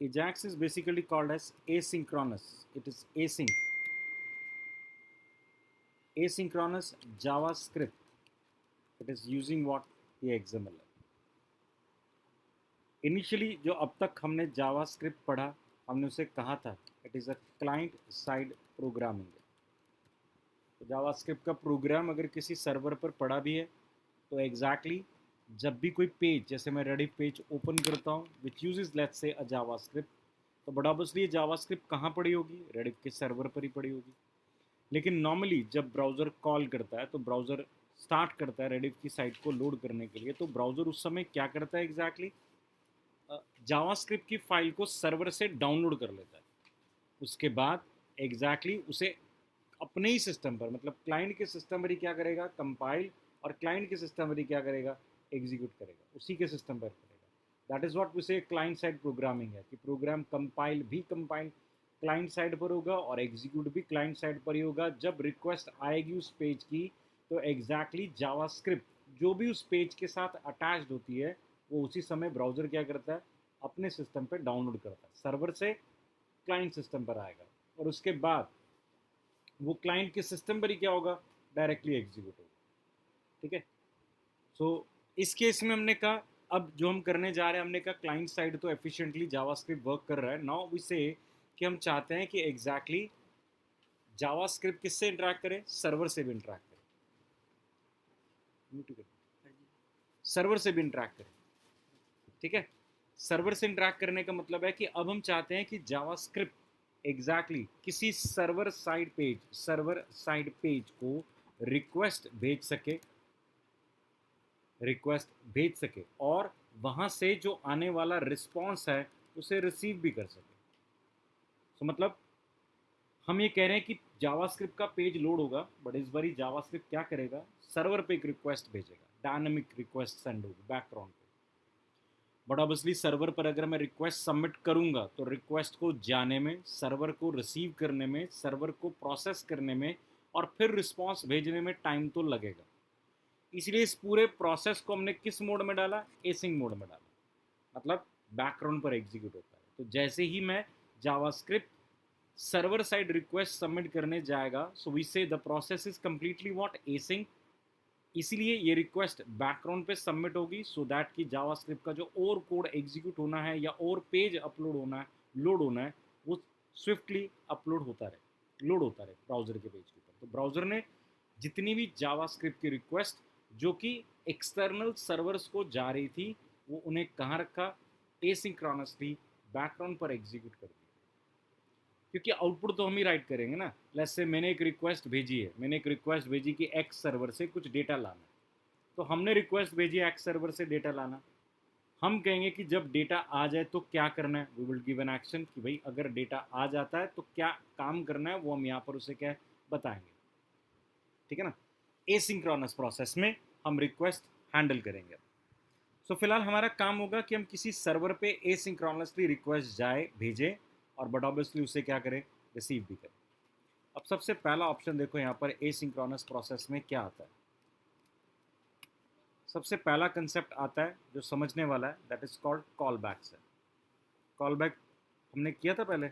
Ajax is basically called as asynchronous. It is asynchronous JavaScript. It is using what? The XML. Initially जो अब तक हमने JavaScript पढ़ा, हमने उसे कहा था it is a client side programming. तो जावास्क्रिप्ट का प्रोग्राम अगर किसी सर्वर पर पड़ा भी है तो एग्जैक्टली जब भी कोई पेज, जैसे मैं रेडिफ पेज ओपन करता हूँ विच use let's say a JavaScript, तो बट ऑब्वियसली ये जावास्क्रिप्ट कहाँ पड़ी होगी? रेडिफ के सर्वर पर ही पड़ी होगी। लेकिन नॉर्मली जब ब्राउज़र कॉल करता है तो ब्राउज़र स्टार्ट करता है रेडिफ की साइट को लोड करने के लिए, तो ब्राउज़र उस समय क्या करता है एग्जैक्टली? जावास्क्रिप्ट की फाइल को सर्वर से डाउनलोड कर लेता है। उसके बाद एग्जैक्टली उसे अपने ही सिस्टम पर, मतलब क्लाइंट के सिस्टम पर ही क्या करेगा? कंपाइल, और क्लाइंट के सिस्टम पर ही क्या करेगा? एग्जीक्यूट करेगा, उसी के सिस्टम पर करेगा। दैट इज़ व्हाट वी से क्लाइंट साइड प्रोग्रामिंग है, कि प्रोग्राम कंपाइल क्लाइंट साइड पर होगा और एग्जीक्यूट भी क्लाइंट साइड पर ही होगा। जब रिक्वेस्ट आएगी उस पेज की तो एग्जैक्टली जावास्क्रिप्ट जो भी उस पेज के साथ अटैच्ड होती है वो उसी समय ब्राउज़र क्या करता है? अपने सिस्टम पर डाउनलोड करता है, सर्वर से क्लाइंट सिस्टम पर आएगा, और उसके बाद वो क्लाइंट के सिस्टम पर ही क्या होगा? डायरेक्टली एग्जीक्यूट होगा। ठीक है। सो इस केस में हमने कहा, अब जो हम करने जा रहे हैं, हमने कहा क्लाइंट साइड तो एफिशिएंटली जावास्क्रिप्ट वर्क कर रहा है। नाउ वी से कि हम चाहते हैं कि एग्जैक्टली जावास्क्रिप्ट किससे इंटरेक्ट करे? सर्वर से भी इंटरेक्ट करे, सर्वर से भी इंटरेक्ट करे। ठीक है। सर्वर से इंटरेक्ट करने का मतलब है कि अब हम चाहते हैं कि जावास्क्रिप्ट एग्जैक्टली किसी सर्वर साइड पेज को रिक्वेस्ट भेज सके और वहाँ से जो आने वाला रिस्पॉन्स है उसे रिसीव भी कर सके। तो मतलब हम ये कह रहे हैं कि जावास्क्रिप्ट का पेज लोड होगा, बट इस बारी जावास्क्रिप्ट क्या करेगा? सर्वर पे एक रिक्वेस्ट भेजेगा, डायनामिक रिक्वेस्ट सेंड होगी बैकग्राउंड पे। बट ऑब्वियसली सर्वर पर अगर मैं रिक्वेस्ट सबमिट करूंगा तो रिक्वेस्ट को जाने में, सर्वर को रिसीव करने में, सर्वर को प्रोसेस करने में और फिर रिस्पॉन्स भेजने में टाइम तो लगेगा। इसलिए इस पूरे प्रोसेस को हमने किस मोड में डाला? एसिंक मोड में डाला, मतलब बैकग्राउंड पर एग्जीक्यूट होता है। तो जैसे ही मैं JavaScript server side request submit करने जाएगा, सो वी से the process is completely what? Async. इसीलिए ये रिक्वेस्ट बैकग्राउंड पे सबमिट होगी सो दैट कि जावास्क्रिप्ट का जो और कोड एग्जीक्यूट होना है या और पेज अपलोड होना है, लोड होना है, वो स्विफ्टली अपलोड होता रहे, लोड होता रहे ब्राउज़र के पेज के ऊपर। तो ब्राउज़र ने जितनी भी जावास्क्रिप्ट की रिक्वेस्ट जो कि एक्सटर्नल सर्वर्स को जा रही थी, वो उन्हें कहाँ रखा? एसिंक्रोनसली बैकग्राउंड पर एग्जीक्यूट कर दिया। क्योंकि आउटपुट तो हम ही राइट करेंगे ना। लेट्स से मैंने एक रिक्वेस्ट भेजी है, मैंने एक रिक्वेस्ट भेजी कि एक्स सर्वर से कुछ डेटा लाना, तो हमने रिक्वेस्ट भेजी एक्स सर्वर से डेटा लाना। हम कहेंगे कि जब डेटा आ जाए तो क्या करना है? We will give an action कि भाई अगर डेटा आ जाता है तो क्या काम करना है, वो हम यहाँ पर उसे क्या बताएंगे। ठीक है ना। एसिंक्रोनस प्रोसेस में हम रिक्वेस्ट हैंडल करेंगे। सो फिलहाल हमारा काम होगा कि हम किसी सर्वर पे एसिंक्रोनसली रिक्वेस्ट जाए, भेजें, और बट ऑब्वियसली उसे क्या करें? रिसीव भी करें। अब सबसे पहला ऑप्शन देखो यहाँ पर एसिंक्रोनस प्रोसेस में क्या आता है। सबसे पहला कंसेप्ट आता है जो समझने वाला है, that is called callbacks है। कॉल बैक हमने किया था पहले।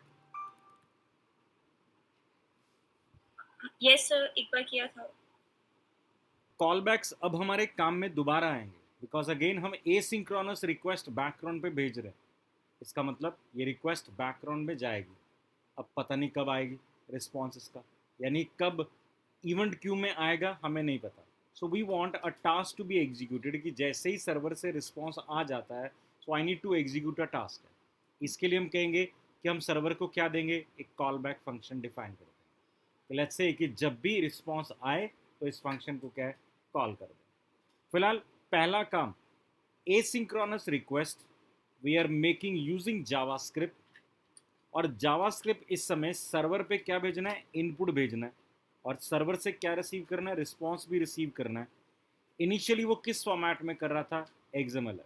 यस सर, एक बार किया था। कॉल बैक्स अब हमारे काम में दोबारा आएंगे बिकॉज अगेन हम एसिंक्रोनस रिक्वेस्ट बैकग्राउंड पे भेज रहे हैं। इसका मतलब ये रिक्वेस्ट बैकग्राउंड में जाएगी। अब पता नहीं कब आएगी रिस्पॉन्स इसका, यानी कब इवेंट क्यू में आएगा हमें नहीं पता। So we want a task to be executed, कि जैसे ही सर्वर से रिस्पॉन्स आ जाता है so I need to execute a task है। इसके लिए हम कहेंगे कि हम सर्वर को क्या देंगे? एक कॉल बैक फंक्शन डिफाइन कर देंगे। तो लेट्स से कि जब भी रिस्पॉन्स आए तो इस फंक्शन को क्या है? कॉल कर दें। फिलहाल पहला काम, asynchronous request we are making using JavaScript, और जावास्क्रिप्ट इस समय सर्वर पे क्या भेजना है? इनपुट भेजना है, और सर्वर से क्या रिसीव करना है? रिस्पॉन्स भी रिसीव करना है। इनिशियली वो किस फॉर्मेट में कर रहा था? एक्सएमएल,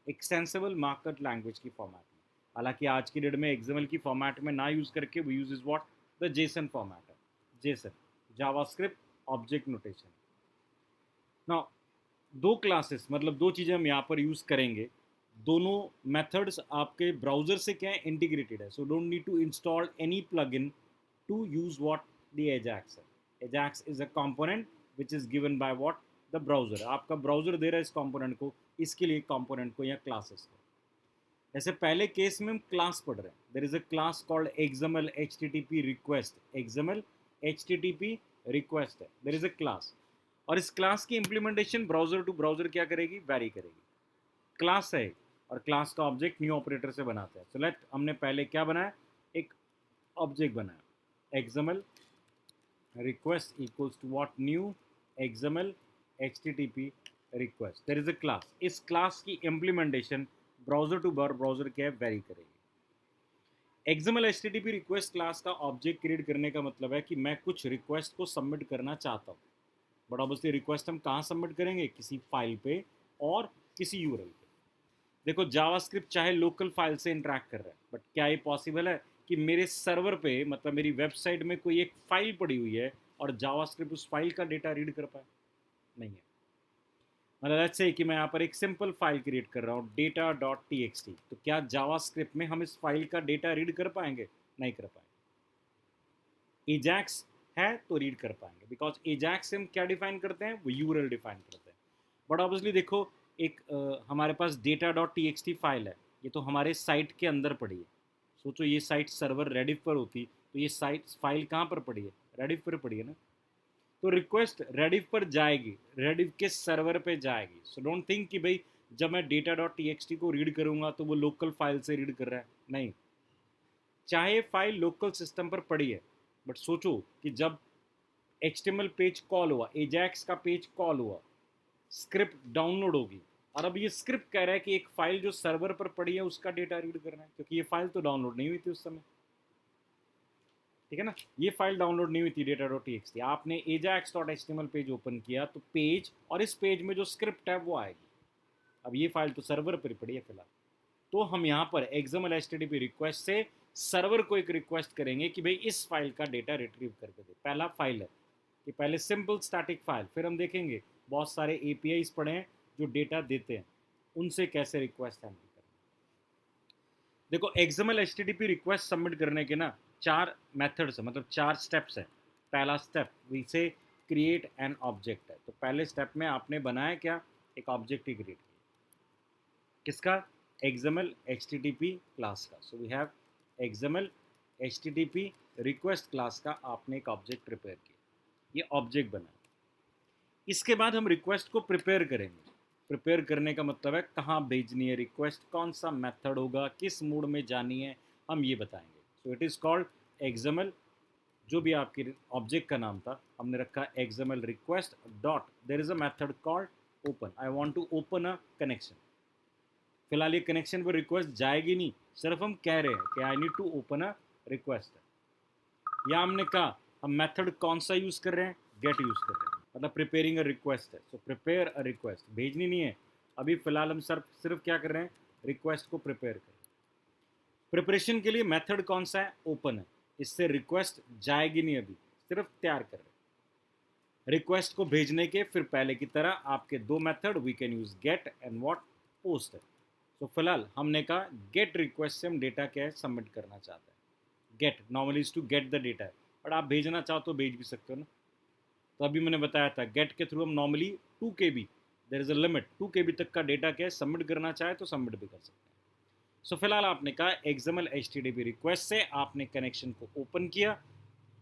एक्सटेंसिबल मार्कअप लैंग्वेज की फॉर्मेट में। हालांकि आज की डेट में एक्सएमएल की फॉर्मेट में ना यूज़ करके we use is what? The JSON format है। JSON, JavaScript object notation. ना दो क्लासेस, मतलब दो चीज़ें हम यहाँ पर यूज़ करेंगे। दोनों मेथड्स आपके ब्राउजर से क्या है इंटीग्रेटेड है, so don't need to install any plugin to use what the Ajax है. Ajax is a component which is given by what the browser. आपका ब्राउजर दे रहा है इस कंपोनेंट को, इसके लिए कंपोनेंट को या क्लासेस को. जैसे पहले केस में हम क्लास पढ़ रहे हैं, there is a class called XML HTTP request. XML HTTP request है, देयर इज अ क्लास. और इस क्लास की इंप्लीमेंटेशन ब्राउजर टू ब्राउजर क्या करेगी, वैरी करेगी. क्लास है और क्लास का ऑब्जेक्ट न्यू ऑपरेटर से बनाते हैं. सो लेट हमने पहले क्या बनाया, एक ऑब्जेक्ट बनाया XML request equals to what, new XML HTTP request. There is a class. इस क्लास की इंप्लीमेंटेशन ब्राउजर टू ब्राउजर क्या है, वेरी करेगी. एक्सएमएल एचटीटीपी रिक्वेस्ट क्लास का ऑब्जेक्ट क्रिएट करने का मतलब है कि मैं कुछ रिक्वेस्ट को सबमिट करना चाहता हूँ. बट ऑब्वियसली रिक्वेस्ट हम कहाँ सबमिट करेंगे, किसी फाइल पे और किसी यूआरएल पे. देखो जावास्क्रिप्ट चाहे लोकल फाइल से इंटरेक्ट कर रहा है, बट क्या ये पॉसिबल है कि मेरे सर्वर पे, मतलब मेरी वेबसाइट में कोई एक फाइल पड़ी हुई है और जावास्क्रिप्ट उस फाइल का डेटा रीड कर पाए? नहीं है. मतलब लेट्स से कि मैं यहाँ पर एक सिंपल फाइल क्रिएट कर रहा हूँ data.txt, तो क्या जावास्क्रिप्ट में हम इस फाइल का डेटा रीड कर पाएंगे? नहीं कर पाएंगे. एजैक्स है तो रीड कर पाएंगे, बिकॉज एजैक्स से हम क्या डिफाइन करते हैं, वो यूआरएल डिफाइन करते हैं. बट ऑब्वियसली देखो एक हमारे पास data.txt फाइल है, ये तो हमारे साइट के अंदर पड़ी है. सोचो ये साइट सर्वर रेडिफ पर होती तो ये साइट फाइल कहाँ पर पड़ी है, रेडिफ पर पड़ी है ना. तो रिक्वेस्ट रेडिफ पर जाएगी, रेडिफ के सर्वर पे जाएगी. सो डोंट थिंक कि भाई जब मैं data.txt को रीड करूंगा तो वो लोकल फाइल से रीड कर रहा है, नहीं. चाहे फाइल लोकल सिस्टम पर पड़ी है, बट सोचो कि जब HTML पेज कॉल हुआ, एजैक्स का पेज कॉल हुआ, स्क्रिप्ट डाउनलोड होगी, और अब ये स्क्रिप्ट कह रहा है कि एक फाइल जो सर्वर पर पड़ी है उसका डेटा रीड करना है, क्योंकि ये फाइल तो डाउनलोड नहीं हुई थी उस समय. ठीक है ना, ये फाइल डाउनलोड नहीं हुई थी data.txt. आपने ajax.html पेज ओपन किया तो पेज और इस पेज में जो स्क्रिप्ट है वो आएगी. अब ये फाइल तो सर्वर पर पड़ी है फिलहाल, तो हम यहाँ पर XML HTTP रिक्वेस्ट से सर्वर को एक रिक्वेस्ट करेंगे कि भाई इस फाइल का डेटा रिट्रीव करके दे. पहला फाइल है कि पहले सिंपल स्टैटिक फाइल, फिर हम देखेंगे बहुत सारे APIs पड़े हैं जो डेटा देते हैं, उनसे कैसे रिक्वेस्ट हैंडल करना. देखो XML HTTP रिक्वेस्ट सबमिट करने के ना 4 मेथड्स है, मतलब 4 स्टेप्स है. पहला स्टेप वी से क्रिएट एन ऑब्जेक्ट है. तो पहले स्टेप में आपने बनाया क्या, एक ऑब्जेक्ट ही क्रिएट किया. किसका, XML HTTP क्लास का. So we have XML HTTP request class का आपने एक ऑब्जेक्ट प्रिपेयर किया, ये ऑब्जेक्ट बना. इसके बाद हम रिक्वेस्ट को प्रिपेयर करेंगे. प्रिपेयर करने का मतलब है कहाँ भेजनी है रिक्वेस्ट, कौन सा मेथड होगा, किस मोड में जानी है, हम ये बताएंगे. So it is called XML, जो भी आपकी ऑब्जेक्ट का नाम था हमने रखा XML request dot, there is a method called open. I want to open a connection. फिलहाल ये कनेक्शन पर रिक्वेस्ट जाएगी नहीं, सिर्फ हम कह रहे हैं कि I need to open a request. या हमने कहा हम मेथड कौन सा यूज़ कर रहे हैं, गेट यूज़ कर रहे हैं, मतलब प्रिपेयरिंग अ रिक्वेस्ट है. सो प्रिपेयर अ रिक्वेस्ट, भेजनी नहीं है अभी, फिलहाल हम सिर्फ क्या कर रहे हैं, रिक्वेस्ट को प्रिपेयर करें. प्रिपरेशन के लिए मेथड कौन सा है, ओपन है. इससे रिक्वेस्ट जाएगी नहीं, अभी सिर्फ तैयार कर रहे हैं. रिक्वेस्ट को भेजने के फिर पहले की तरह आपके दो method, we can use get and what, post है. तो फिलहाल हमने कहा गेट रिक्वेस्ट से हम डेटा क्या है सबमिट करना चाहते हैं. Get normally is to get the data है, बट आप भेजना चाहो तो भेज भी सकते हो ना. तो अभी मैंने बताया था गेट के थ्रू हम normally 2 KB, there is a limit, 2 KB तक का डेटा क्या है सबमिट करना चाहे तो सबमिट भी कर सकते हैं. सो फिलहाल आपने कहा XML HTTP रिक्वेस्ट से आपने कनेक्शन को ओपन किया.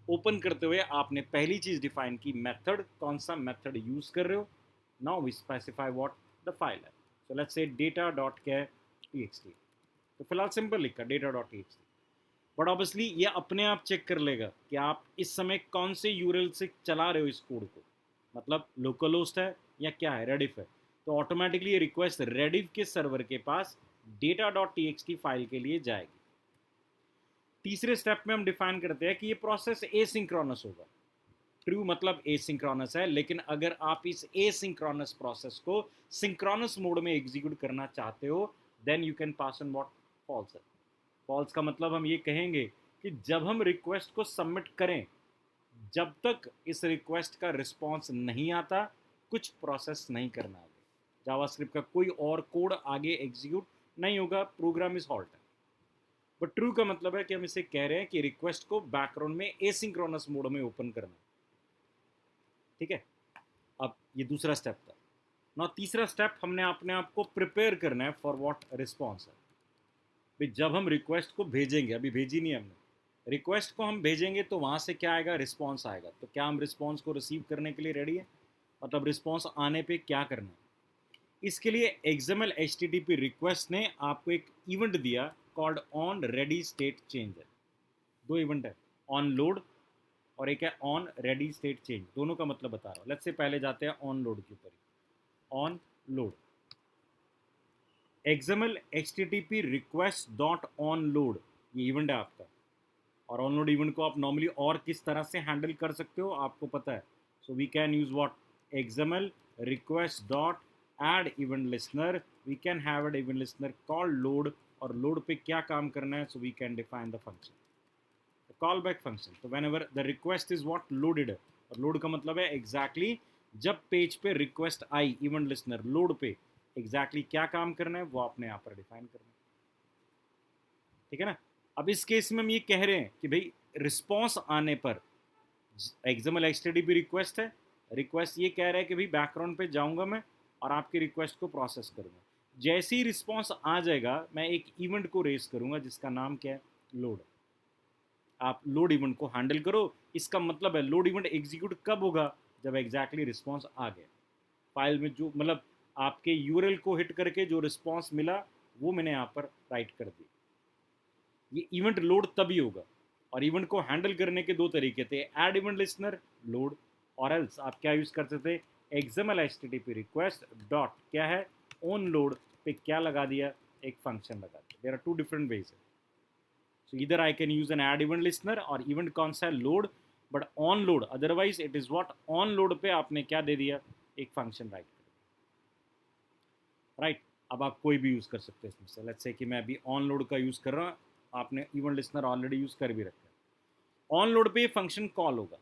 ओपन करते हुए आपने पहली चीज डिफाइन की, मेथड, कौन सा मेथड यूज कर रहे हो. Now we specify what the file है. So let's say data.txt. तो फिलहाल सिंपल लिखा data.txt. बट ऑब्वियसली ये अपने आप चेक कर लेगा कि आप इस समय कौन से यूआरएल से चला रहे हो इस कोड को, मतलब लोकल होस्ट है या क्या है, रेडिफ है. तो ऑटोमेटिकली ये रिक्वेस्ट रेडिफ के सर्वर के पास data.txt फाइल के लिए जाएगी. तीसरे स्टेप में हम डिफाइन करते हैं कि ये प्रोसेस एसिंक्रोनस होगा. ट्रू मतलब एसिंक्रोनस है, लेकिन अगर आप इस एसिंक्रोनस प्रोसेस को सिंक्रोनस मोड में एग्जीक्यूट करना चाहते हो, then you can pass on what, false है. फॉल्स का मतलब हम ये कहेंगे कि जब हम रिक्वेस्ट को सबमिट करें, जब तक इस रिक्वेस्ट का रिस्पॉन्स नहीं आता, कुछ प्रोसेस नहीं करना आगे. जावास्क्रिप्ट का कोई और कोड आगे एग्जीक्यूट नहीं होगा, program is halt. But true का मतलब है कि हम इसे कह रहे हैं कि रिक्वेस्ट को बैकग्राउंड में एसिंक्रोनस मोड में ओपन करना। ठीक है, अब ये दूसरा स्टेप था ना। तीसरा स्टेप, हमने अपने आप को प्रिपेयर करना है फॉर व्हाट रिस्पॉन्स है। भाई जब हम रिक्वेस्ट को भेजेंगे, अभी भेजी नहीं हमने, रिक्वेस्ट को हम भेजेंगे तो वहाँ से क्या आएगा, रिस्पॉन्स आएगा। तो क्या हम रिस्पॉन्स को रिसीव करने के लिए रेडी है? मतलब रिस्पॉन्स आने पे क्या करना है? इसके लिए XML HTTP रिक्वेस्ट ने आपको एक इवेंट दिया called on ready state change है। दो इवेंट है, ऑन लोड और एक है ऑन रेडी स्टेट चेंज। दोनों का मतलब बता रहा हूँ। लेट्स से पहले जाते हैं ऑन लोड के ऊपर। On load, XML HTTP request dot on load, ये इवेंट है आपका। और ऑन लोड इवेंट को आप नॉर्मली और किस तरह से हैंडल कर सकते हो आपको पता है। So we can use what, XML request dot add event listener, we can have an event listener called load, और load पे क्या काम करना है, so we can define the function, the callback function। तो whenever the request is what loaded, और load का मतलब है exactly जब पेज पे रिक्वेस्ट आई इवेंट लिस्नर लोड पे exactly क्या काम करना है वो आपने यहाँ पर डिफाइन करना है। ठीक है ना। अब इस केस में हम ये कह रहे हैं कि भाई रिस्पॉन्स आने पर XML HTTP रिक्वेस्ट है, रिक्वेस्ट ये कह रहा है कि भाई बैकग्राउंड पे जाऊंगा मैं और आपकी रिक्वेस्ट को प्रोसेस करूंगा। जैसे ही रिस्पॉन्स आ जाएगा मैं एक इवेंट को रेस करूंगा जिसका नाम क्या है, लोड। आप लोड इवेंट को हैंडल करो। इसका मतलब है लोड इवेंट एग्जीक्यूट कब होगा, जब एग्जैक्टली रिस्पॉन्स आ गया फाइल में। जो मतलब आपके यूआरएल को हिट करके जो रिस्पॉन्स मिला वो मैंने यहाँ पर राइट कर दिया। ये इवेंट लोड तभी होगा। और इवेंट को हैंडल करने के दो तरीके थे, ऐड इवेंट लिस्नर लोड, और एल्स आप क्या यूज करते थे, XML HTTP रिक्वेस्ट डॉट क्या है, ऑन लोड पे क्या लगा दिया, एक फंक्शन लगा दिया। There are two different ways. So इधर I can use an add event listener और इवेंट कौन सा है, load, but on load otherwise it is what, on load पे आपने क्या दे दिया, एक फंक्शन राइट कर दिया। राइट, अब आप कोई भी यूज कर सकते हैं इसमें से। लेट्स से कि मैं अभी ऑन लोड का यूज कर रहा हूँ, आपने इवेंट लिस्नर ऑलरेडी यूज कर भी रखा है। ऑन लोड पे ये फंक्शन कॉल होगा।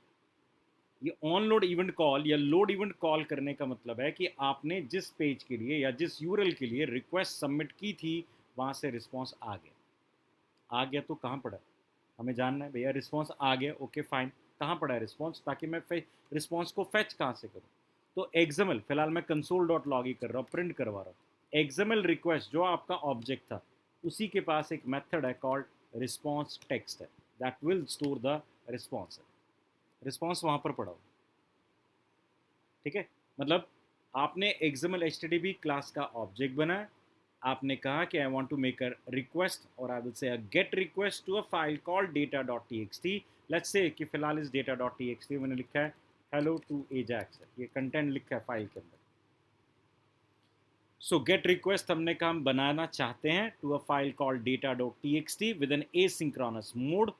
ये ऑन लोड इवेंट कॉल या लोड इवेंट कॉल करने का मतलब है कि आपने जिस पेज के लिए या जिस यूआरएल के लिए रिक्वेस्ट सबमिट की थी वहां से रिस्पॉन्स आ गया। आ गया तो कहाँ पड़ा, हमें जानना है भैया। रिस्पॉन्स आ गया, ओके फाइन, कहाँ पड़ा है रिस्पॉन्स, ताकि मैं रिस्पॉन्स को फेच कहाँ से करूँ। तो XML, फिलहाल मैं कंसोल डॉट लॉग ही कर रहा हूँ, प्रिंट करवा रहा हूँ। XML रिक्वेस्ट जो आपका ऑब्जेक्ट था उसी के पास एक मेथड है कॉल्ड रिस्पॉन्स टेक्स्ट है, that will store the response. Response वहाँ पर पड़ा हो। ठीक है, मतलब आपने XML HTTP क्लास का ऑब्जेक्ट बनाया, आपने कहा कि I want to make a request और I will say get request to a file called data.txt। Let's say कि फिलहाल इस data.txt मैंने लिखा है हेलो टू एजैक्स, ये कंटेंट लिखा है फाइल के अंदर। सो गेट रिक्वेस्ट हमने कहा हम बनाना चाहते हैं to a file called data.txt with an asynchronous mode,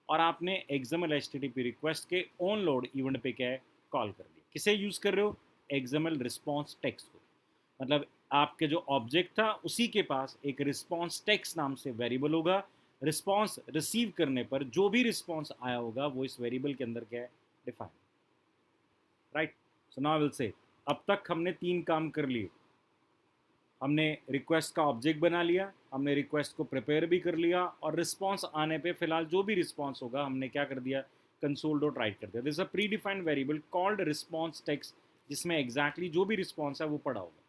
और आपने XML HTTP रिक्वेस्ट के ऑन लोड इवेंट पे क्या है, कॉल कर दिया। किसे यूज कर रहे हो, XML रिस्पॉन्स टेक्स्ट को। मतलब आपके जो ऑब्जेक्ट था उसी के पास एक रिस्पॉन्स टेक्स्ट नाम से वेरिएबल होगा। रिस्पॉन्स रिसीव करने पर जो भी रिस्पॉन्स आया होगा वो इस वेरिएबल के अंदर क्या है, define. Right, so now will say अब तक हमने तीन काम कर लिए। हमने रिक्वेस्ट का ऑब्जेक्ट बना लिया, हमने रिक्वेस्ट को प्रिपेयर भी कर लिया, और रिस्पॉन्स आने पे फिलहाल जो भी रिस्पॉन्स होगा हमने क्या कर दिया, कंसोल डॉट राइट कर दिया। This a pre defined variable called response text, जिसमें एग्जैक्टली जो भी रिस्पॉन्स है वो पड़ा होगा।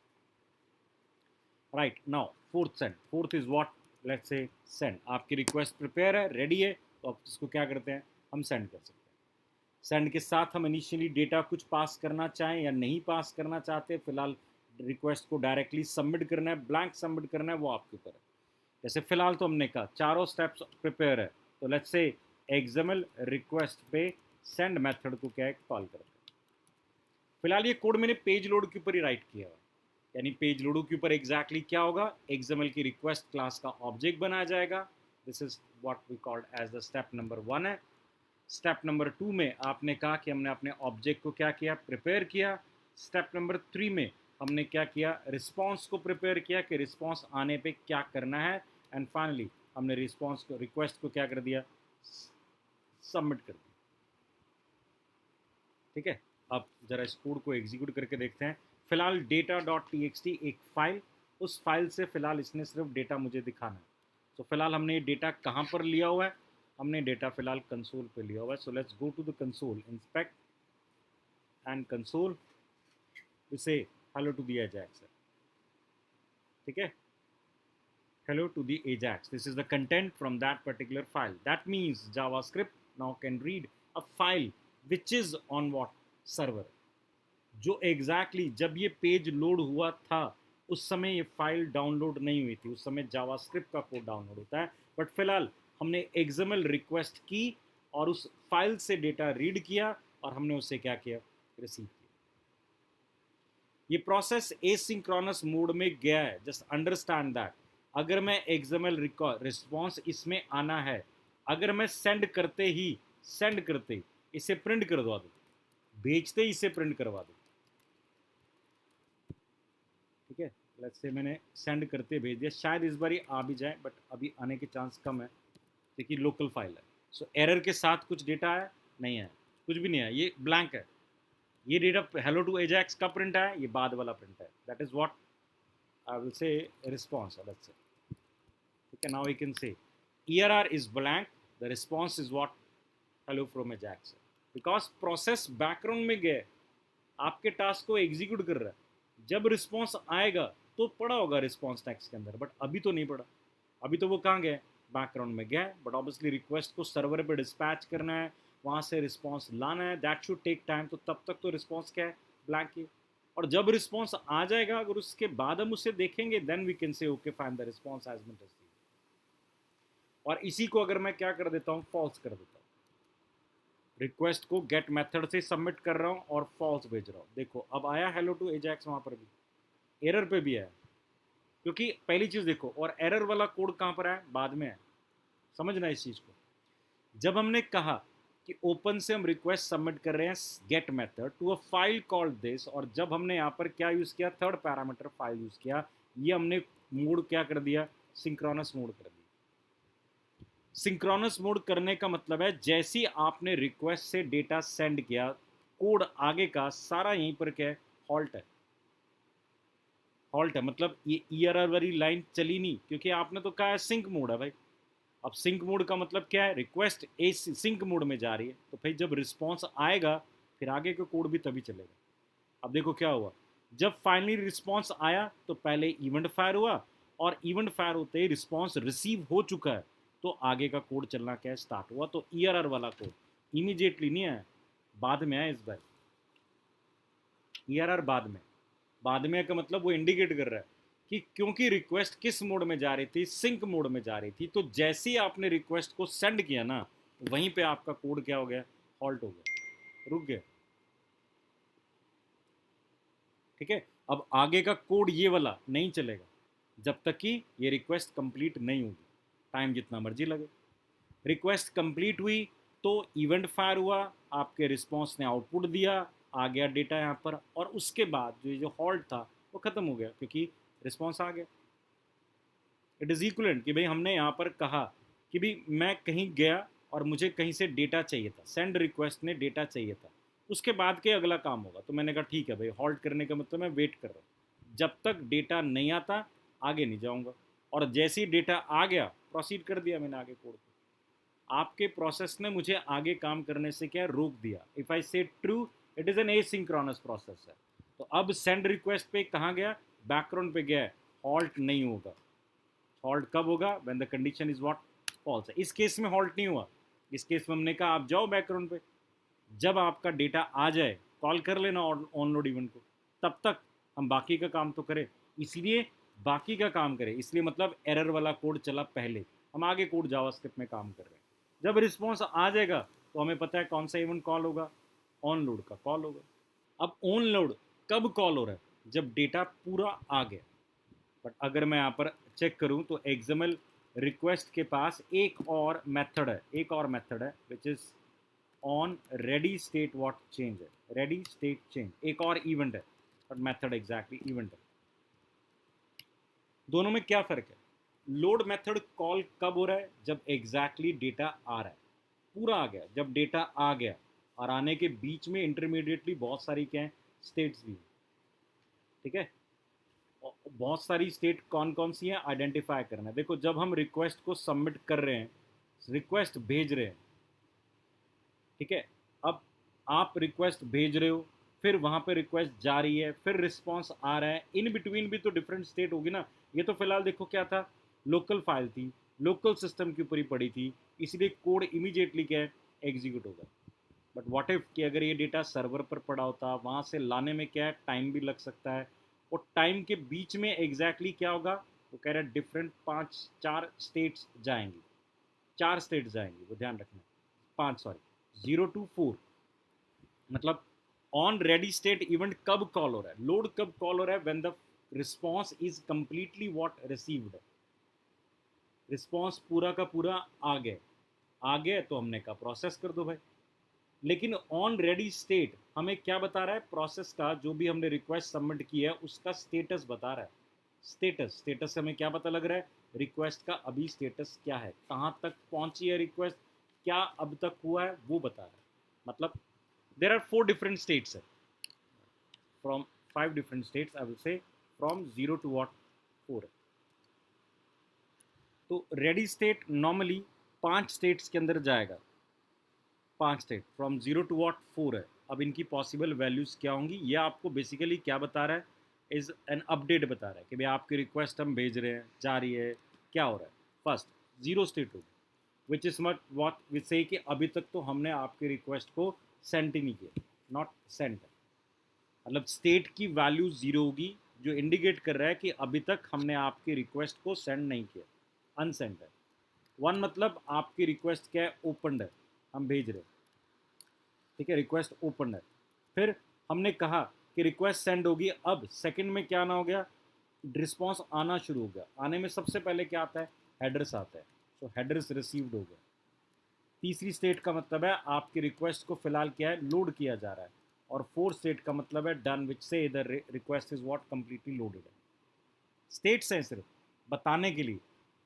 Right, now fourth send. Fourth is what, let's say send. आपकी रिक्वेस्ट प्रिपेयर है, रेडी है, तो आप इसको क्या करते हैं, हम सेंड कर सकते हैं। सेंड के साथ हम इनिशियली डेटा कुछ पास करना चाहें या नहीं पास करना चाहते, फिलहाल रिक्वेस्ट को डायरेक्टली सबमिट करना है, ब्लैंक सबमिट करना है, वो आपके ऊपर है। जैसे फिलहाल तो हमने कहा चारों स्टेप्स प्रिपेयर है, तो लेट्स से XML रिक्वेस्ट पे सेंड मेथड को क्या है, कॉल करते हैं। फिलहाल ये कोड मैंने पेज लोड के ऊपर ही राइट किया है, यानी पेज लोड के ऊपर एग्जैक्टली क्या होगा, XML की रिक्वेस्ट क्लास का ऑब्जेक्ट बनाया जाएगा। This is what we called as the step number 1 है। स्टेप नंबर 2 में आपने कहा कि हमने अपने ऑब्जेक्ट को क्या किया, प्रिपेयर किया। स्टेप नंबर 3 में हमने क्या किया, रिस्पॉन्स को प्रिपेयर किया कि रिस्पॉन्स आने पे क्या करना है, एंड फाइनली हमने रिस्पॉन्स को, रिक्वेस्ट को क्या कर दिया, सबमिट कर दिया। ठीक है, अब जरा इस कोड को एग्जीक्यूट करके देखते हैं। फिलहाल data.txt एक फाइल, उस फाइल से फ़िलहाल इसने सिर्फ डेटा मुझे दिखाना है। तो फिलहाल हमने ये डेटा कहाँ पर लिया हुआ है, हमने डेटा फिलहाल कंसोल पे लिया हुआ है। So let's go to the console, inspect and console, इसे हेलो टू द एजाक्स, ठीक है, hello to the Ajax. This is the content from that particular file. That means JavaScript now can read a file which is on what server. जो exactly जब ये page load हुआ था उस समय ये फाइल डाउनलोड नहीं हुई थी, उस समय जावास्क्रिप्ट का कोड डाउनलोड होता है। बट फिलहाल हमने एक्सएमएल रिक्वेस्ट की और उस फाइल से डेटा रीड किया और हमने उसे क्या किया, रिसीव किया। ये प्रोसेस एसिंक्रोनस मोड में गया है, जस्ट अंडरस्टैंड दैट। अगर मैं एक्सएमएल रिस्पॉन्स इसमें आना है, अगर मैं सेंड करते इसे प्रिंट करवा दूँ, भेजते ही इसे प्रिंट करवा दूँ, ठीक है, लेट्स से मैंने सेंड करते भेज दिया, शायद इस बार ही आ भी जाए, बट अभी आने के चांस कम है क्योंकि लोकल फाइल है। सो एरर के साथ कुछ डेटा है, नहीं है, कुछ भी नहीं है, ये ब्लैंक है। ये डेटा हेलो टू एजैक्स का प्रिंट है, ये बाद वाला प्रिंट है, that is what I will say response, let's say, ठीक है। Now we can say ERR is blank, the response is what, hello from Ajax, because process background में गया, आपके टास्क को एग्जीक्यूट कर रहा है। जब रिस्पॉन्स आएगा तो पड़ा होगा रिस्पॉन्स टैक्स के अंदर, बट अभी तो नहीं पड़ा, अभी तो वो कहाँ गया, बैकग्राउंड में गया। बट ऑब्वियसली रिक्वेस्ट को सर्वर पे डिस्पैच करना है, वहाँ से रिस्पॉन्स लाना है, दैट शुड टेक टाइम। तो तब तक तो रिस्पॉन्स क्या है, ब्लैंक ही। और जब रिस्पॉन्स आ जाएगा, अगर उसके बाद हम उसे देखेंगे, then we can say okay fine the response has been received. और इसी को अगर मैं क्या कर देता हूँ, फॉल्स कर देता हूँ, रिक्वेस्ट को गेट मेथड से सबमिट कर रहा हूँ और फॉल्स भेज रहा हूँ। देखो अब आया हेलो टू एजैक्स, वहाँ पर भी एरर पे भी आया, क्योंकि पहली चीज़ देखो, और एरर वाला कोड कहाँ पर है, बाद में है, समझना इस चीज़ को। जब हमने कहा कि ओपन से हम रिक्वेस्ट सबमिट कर रहे हैं get method to a file called this, और जब हमने यहाँ पर क्या यूज़ किया, थर्ड पैरामीटर फाइल यूज़ किया, ये हमने मोड क्या कर दिया, सिंक्रोनस मोड कर दिया। सिंक्रोनस मोड करने का मतलब है जैसे ही आपने रिक्वेस्ट से डेटा सेंड किया, कोड आगे का सारा यहीं पर क्या है, हॉल्ट है। हॉल्ट है मतलब ये ERR वाली लाइन चली नहीं, क्योंकि आपने तो कहा है सिंक मोड है भाई। अब सिंक मोड का मतलब क्या है, रिक्वेस्ट ए सिंक मोड में जा रही है, तो भाई जब रिस्पॉन्स आएगा फिर आगे का कोड भी तभी चलेगा। अब देखो क्या हुआ, जब फाइनली रिस्पॉन्स आया तो पहले इवेंट फायर हुआ, और इवेंट फायर होते ही रिस्पॉन्स रिसीव हो चुका है, तो आगे का कोड चलना क्या स्टार्ट हुआ। तो ERR वाला कोड इमीडिएटली नहीं आया, बाद में आया इस बार। ERR बाद में का मतलब वो इंडिकेट कर रहा है कि क्योंकि रिक्वेस्ट किस मोड में जा रही थी, सिंक मोड में जा रही थी, तो जैसे ही आपने रिक्वेस्ट को सेंड किया ना, वहीं पे आपका कोड क्या हो गया, हॉल्ट हो गया, रुक गया, ठीक है। अब आगे का कोड ये वाला नहीं चलेगा जब तक कि ये रिक्वेस्ट कंप्लीट नहीं होगी, टाइम जितना मर्जी लगे। रिक्वेस्ट कंप्लीट हुई तो इवेंट फायर हुआ, आपके रिस्पॉन्स ने आउटपुट दिया, आ गया डेटा यहाँ पर, और उसके बाद जो हॉल्ट था वो ख़त्म हो गया क्योंकि रिस्पॉन्स आ गया। इट इज़ इक्वलेंट कि भाई हमने यहाँ पर कहा कि भाई मैं कहीं गया और मुझे कहीं से डेटा चाहिए था, सेंड रिक्वेस्ट ने डेटा चाहिए था, उसके बाद के अगला काम होगा। तो मैंने कहा ठीक है भाई, हॉल्ट करने का मतलब मैं वेट कर रहा हूँ, जब तक डेटा नहीं आता आगे नहीं जाऊँगा। और जैसे ही डेटा आ गया, प्रोसीड कर दिया मैंने आगे कोड को। आपके प्रोसेस ने मुझे आगे काम करने से क्या रोक दिया। इफ़ आई से true, it is an asynchronous process है। तो अब सेंड रिक्वेस्ट पे कहाँ गया, बैकग्राउंड पे गया, हॉल्ट नहीं होगा। हॉल्ट कब होगा, when the condition is what, false है। इस केस में हॉल्ट नहीं हुआ, इस केस में हमने कहा आप जाओ बैकग्राउंड पे, जब आपका डेटा आ जाए कॉल कर लेना ऑनलोड इवेंट को, तब तक हम बाकी का काम तो करें। इसलिए बाकी का काम करें, इसलिए मतलब एरर वाला कोड चला पहले, हम आगे कोड जावास्क्रिप्ट में काम कर रहे हैं। जब रिस्पॉन्स आ जाएगा तो हमें पता है कौन सा इवेंट कॉल होगा, ऑन लोड का कॉल होगा। अब ऑन लोड कब कॉल हो रहा है, जब डेटा पूरा आ गया। बट अगर मैं यहाँ पर चेक करूँ तो एक्सएमएल रिक्वेस्ट के पास एक और मेथड है, which is on ready state what change है, रेडी स्टेट चेंज एक और इवेंट है, बट मेथड एग्जैक्टली इवेंट है। दोनों में क्या फ़र्क है, लोड मेथड कॉल कब हो रहा है, जब एग्जैक्टली डेटा आ रहा है, पूरा आ गया, जब डेटा आ गया, और आने के बीच में इंटरमीडिएटली बहुत सारी क्या है, स्टेट्स भी, ठीक है। बहुत सारी स्टेट कौन कौन सी हैं आइडेंटिफाई करना है। देखो जब हम रिक्वेस्ट को सबमिट कर रहे हैं, रिक्वेस्ट भेज रहे हैं, ठीक है, अब आप रिक्वेस्ट भेज रहे हो, फिर वहाँ पे रिक्वेस्ट जा रही है, फिर रिस्पॉन्स आ रहा है, इन बिटवीन भी तो डिफरेंट स्टेट होगी ना। ये तो फिलहाल देखो क्या था, लोकल फाइल थी, लोकल सिस्टम के ऊपर ही पड़ी थी, इसलिए कोड इमीडिएटली क्या है, एग्जीक्यूट होगा। बट व्हाट इफ कि अगर ये डेटा सर्वर पर पड़ा होता, वहाँ से लाने में क्या है, टाइम भी लग सकता है, और टाइम के बीच में एग्जैक्टली क्या होगा, वो कह रहा है डिफरेंट 4 स्टेट्स जाएंगी, 4 स्टेट्स जाएंगी, वो ध्यान रखना, 5 सॉरी, 0 to 4, मतलब ऑन रेडी स्टेट इवेंट कब कॉल हो रहा है, लोड कब कॉल हो रहा है, when the response is completely what received, response पूरा का पूरा आ गया तो हमने कहा प्रोसेस कर दो भाई। लेकिन ऑन रेडी स्टेट हमें क्या बता रहा है, प्रोसेस का जो भी हमने रिक्वेस्ट सबमिट की है उसका स्टेटस बता रहा है। स्टेटस से हमें क्या पता लग रहा है, रिक्वेस्ट का अभी स्टेटस क्या है, कहाँ तक पहुंची है रिक्वेस्ट, क्या अब तक हुआ है, वो बता रहा है। मतलब देर आर 4 डिफरेंट स्टेट्स है, from 5 different states I will से, फ्रॉम 0 to 4 है। तो रेडी स्टेट नॉर्मली 5 स्टेट्स के अंदर जाएगा, 5 स्टेट फ्रॉम 0 to 4 है। अब इनकी पॉसिबल वैल्यूज़ क्या होंगी, ये आपको बेसिकली क्या बता रहा है, इज़ एन अपडेट बता रहा है कि भाई आपकी रिक्वेस्ट हम भेज रहे हैं, जा रही है, क्या हो रहा है। फर्स्ट 0 स्टेट होगी, विच इज़ मट वॉट विच से कि अभी तक तो हमने आपकी रिक्वेस्ट को सेंड ही नहीं किया, नॉट सेंड, मतलब स्टेट की वैल्यू 0 होगी, जो इंडिकेट कर रहा है कि अभी तक हमने आपकी रिक्वेस्ट को सेंड नहीं किया, अनसेंड है। 1 मतलब आपकी रिक्वेस्ट क्या है, ओपनड है, हम भेज रहे हैं, ठीक है, रिक्वेस्ट ओपन है। फिर हमने कहा कि रिक्वेस्ट सेंड होगी, अब सेकंड में क्या आना हो गया, रिस्पॉन्स आना शुरू हो गया। आने में सबसे पहले क्या आता है, हेडर्स आता है, तो हेडर्स रिसीव्ड हो गया। तीसरी स्टेट का मतलब है आपकी रिक्वेस्ट को फिलहाल क्या है, लोड किया जा रहा है। और 4 स्टेट का मतलब है डन, विच से इधर request is what completely loaded है। स्टेट्स हैं सिर्फ बताने के लिए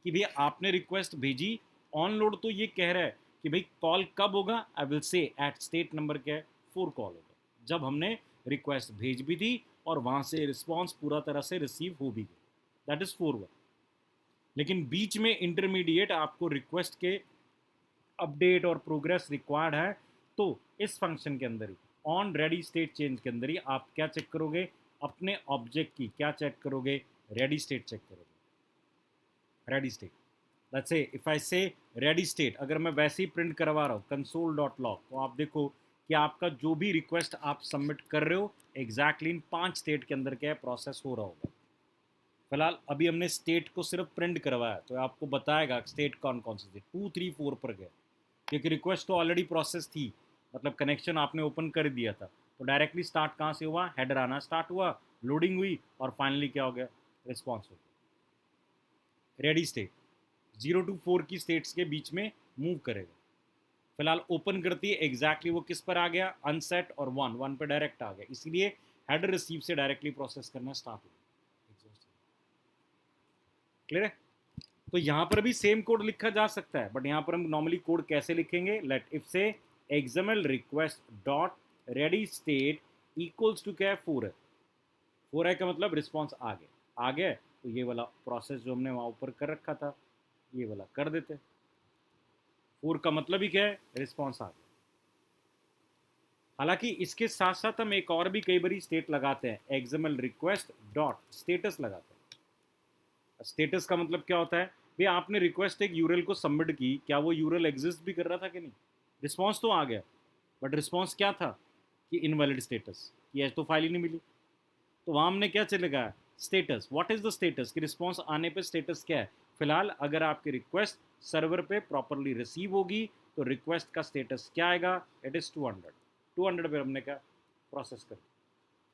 कि भाई आपने रिक्वेस्ट भेजी, ऑन लोड तो ये कह रहा है कि भाई कॉल कब होगा, I will say at state number क्या है, 4 कॉल होगा, जब हमने रिक्वेस्ट भेज भी दी और वहाँ से रिस्पॉन्स पूरा तरह से रिसीव हो भी गया, दैट इज़ 4 लेकिन बीच में इंटरमीडिएट आपको रिक्वेस्ट के अपडेट और प्रोग्रेस रिक्वायर्ड है, तो इस फंक्शन के अंदर ही, ऑन रेडी स्टेट चेंज के अंदर ही आप क्या चेक करोगे, अपने ऑब्जेक्ट की क्या चेक करोगे, रेडी स्टेट चेक करोगे। Ready state, let's say if I से रेडी स्टेट, अगर मैं वैसे ही प्रिंट करवा रहा हूँ console.log, तो आप देखो कि आपका जो भी रिक्वेस्ट आप सबमिट कर रहे हो एग्जैक्टली इन 5 स्टेट के अंदर क्या है, प्रोसेस हो रहा होगा। फिलहाल अभी हमने स्टेट को सिर्फ प्रिंट करवाया, तो आपको बताएगा स्टेट कौन कौन से थे, 2 3 4 पर गए, क्योंकि रिक्वेस्ट तो ऑलरेडी प्रोसेस थी, मतलब कनेक्शन आपने ओपन कर दिया था, तो डायरेक्टली स्टार्ट कहाँ से हुआ, हेडर आना स्टार्ट हुआ, लोडिंग हुई, और फाइनली क्या हो गया, रिस्पॉन्स हो गया। रेडी स्टेट 0 to 4 की स्टेट्स के बीच में मूव करेगा। फिलहाल ओपन करती है एग्जैक्टली वो किस पर आ गया, अनसेट और 1 पर डायरेक्ट आ गया, इसलिए हेडर रिसीव से डायरेक्टली प्रोसेस करना स्टार्ट हो गया। क्लियर है। तो यहाँ पर भी सेम कोड लिखा जा सकता है, बट यहाँ पर हम नॉर्मली कोड कैसे लिखेंगे, let if say XML request dot ready state equals to क्या है, 4 है। 4 है का मतलब रिस्पॉन्स आ गया, तो ये वाला प्रोसेस जो हमने वहाँ ऊपर कर रखा था ये वाला कर देते। 4 का मतलब ही क्या है, रिस्पॉन्स आ गया। हालांकि इसके साथ साथ हम एक और भी कई बारी स्टेट लगाते हैं, एक्सएमएल रिक्वेस्ट डॉट स्टेटस लगाते हैं। स्टेटस का मतलब क्या होता है, भैया आपने रिक्वेस्ट एक यूरल को सबमिट की, क्या वो यूरल एग्जिस्ट भी कर रहा था कि नहीं, रिस्पॉन्स तो आ गया, बट रिस्पॉन्स क्या था कि इनवैलिड स्टेटस, कि तो फाइल ही नहीं मिली, तो वहाँ हमने क्या चलेगा, status, what is the status, कि रिस्पॉन्स आने पे स्टेटस क्या है। फिलहाल अगर आपकी रिक्वेस्ट सर्वर पे प्रॉपरली रिसीव होगी तो रिक्वेस्ट का स्टेटस क्या आएगा, इट इज़ 200 पे हमने क्या प्रोसेस कर।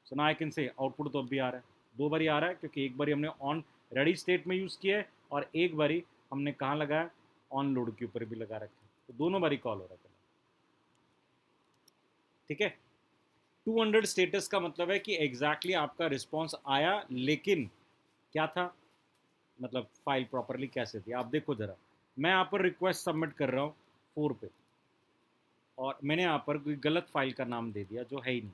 सो ना आई कैन से आउटपुट तो अब भी आ रहा है, 2 बारी आ रहा है, क्योंकि एक बारी हमने ऑन रेडी स्टेट में यूज़ किया है और एक बारी हमने कहाँ लगाया, ऑन लोड के ऊपर भी लगा रखा है, तो दोनों बारी कॉल हो रहा है। ठीक है, 200 स्टेटस का मतलब है कि एग्जैक्टली आपका रिस्पॉन्स आया, लेकिन क्या था, मतलब फाइल प्रॉपरली कैसे थी। आप देखो ज़रा, मैं यहाँ पर रिक्वेस्ट सबमिट कर रहा हूँ 4 पे, और मैंने यहाँ पर कोई गलत फाइल का नाम दे दिया जो है ही नहीं,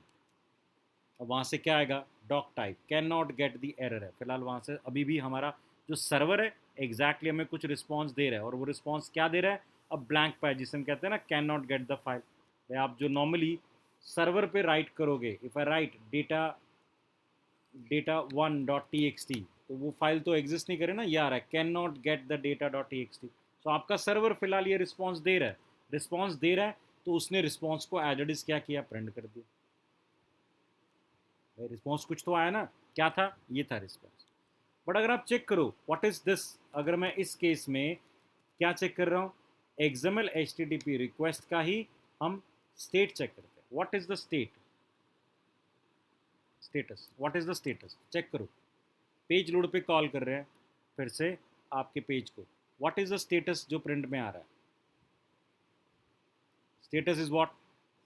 अब वहाँ से क्या आएगा, doc type can not get the error है, फिलहाल वहाँ से अभी भी हमारा जो सर्वर है एग्जैक्टली हमें कुछ रिस्पॉन्स दे रहा है, और वो रिस्पॉन्स क्या दे रहा है, अब ब्लैंक पेज जिसे हम कहते हैं ना can not get the file. भाई आप जो नॉर्मली सर्वर पे राइट करोगे, if I right data one dot T x T, तो वो फाइल तो एग्जिस्ट नहीं करे ना, ये आ रहा है can not get the data dot T x T. तो आपका सर्वर फिलहाल ये रिस्पॉन्स दे रहा है, रिस्पॉन्स दे रहा है, तो उसने रिस्पॉन्स को एज इट इज क्या किया, प्रिंट कर दिया। भाई रिस्पॉन्स कुछ तो आया ना, क्या था, ये था रिस्पॉन्स। बट अगर आप चेक करो व्हाट इज दिस, अगर मैं इस केस में क्या चेक कर रहा हूँ, एक्सएमएल एचटीटीपी रिक्वेस्ट का ही हम स्टेट चेक करते हैं। What is the state, status, what is the status, check करो। पेज लोड पे कॉल कर रहे हैं फिर से आपके पेज को, व्हाट इज द स्टेटस जो प्रिंट में आ रहा है, स्टेटस इज व्हाट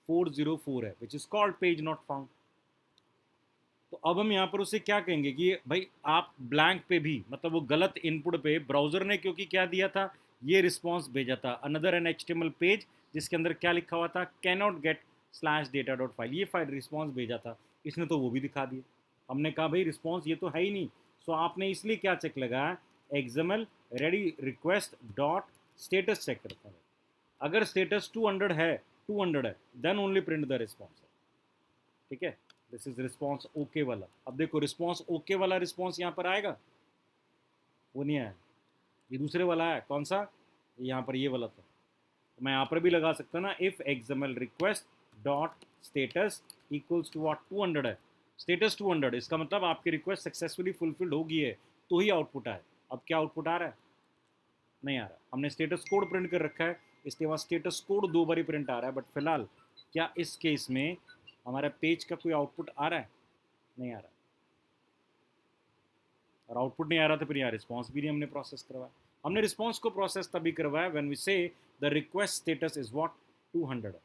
404 है, which is called page not found. तो अब हम यहाँ पर उसे क्या कहेंगे कि भाई आप ब्लैंक पे भी, मतलब वो गलत इनपुट पे ब्राउजर ने क्योंकि क्या दिया था, ये रिस्पॉन्स भेजा था, अनदर एन HTML पेज जिसके अंदर क्या लिखा हुआ था, can not gate slash data dot file, ये फाइल रिस्पॉन्स भेजा था, इसने तो वो भी दिखा दिया। हमने कहा भाई रिस्पॉन्स ये तो है ही नहीं, सो आपने इसलिए क्या चेक लगाया, XML ready request dot status check करता है। अगर स्टेटस 200 है then only print the response है, ठीक है। दिस इज रिस्पॉन्स ओके वाला। अब देखो रिस्पॉन्स ओके वाला रिस्पॉन्स यहाँ पर आएगा, वो नहीं आया, ये दूसरे वाला है, कौन सा, यहाँ पर ये वाला था। तो मैं यहाँ पर भी लगा सकता ना, if XML request dot status equals to what, 200 है, स्टेटस 200, इसका मतलब आपकी रिक्वेस्ट सक्सेसफुली फुलफिल्ड हो गई है, तो ही आउटपुट आए। अब क्या आउटपुट आ रहा है, नहीं आ रहा, हमने स्टेटस कोड प्रिंट कर रखा है, इसके बाद स्टेटस कोड 2 बार ही प्रिंट आ रहा है, बट फिलहाल क्या इस केस में हमारा पेज का कोई आउटपुट आ रहा है, नहीं आ रहा। और आउटपुट नहीं आ रहा था, फिर यहाँ रिस्पॉन्स भी नहीं हमने प्रोसेस करवाया। हमने रिस्पॉन्स को प्रोसेस तभी करवाया व्हेन वी से the request status is what, 200 है।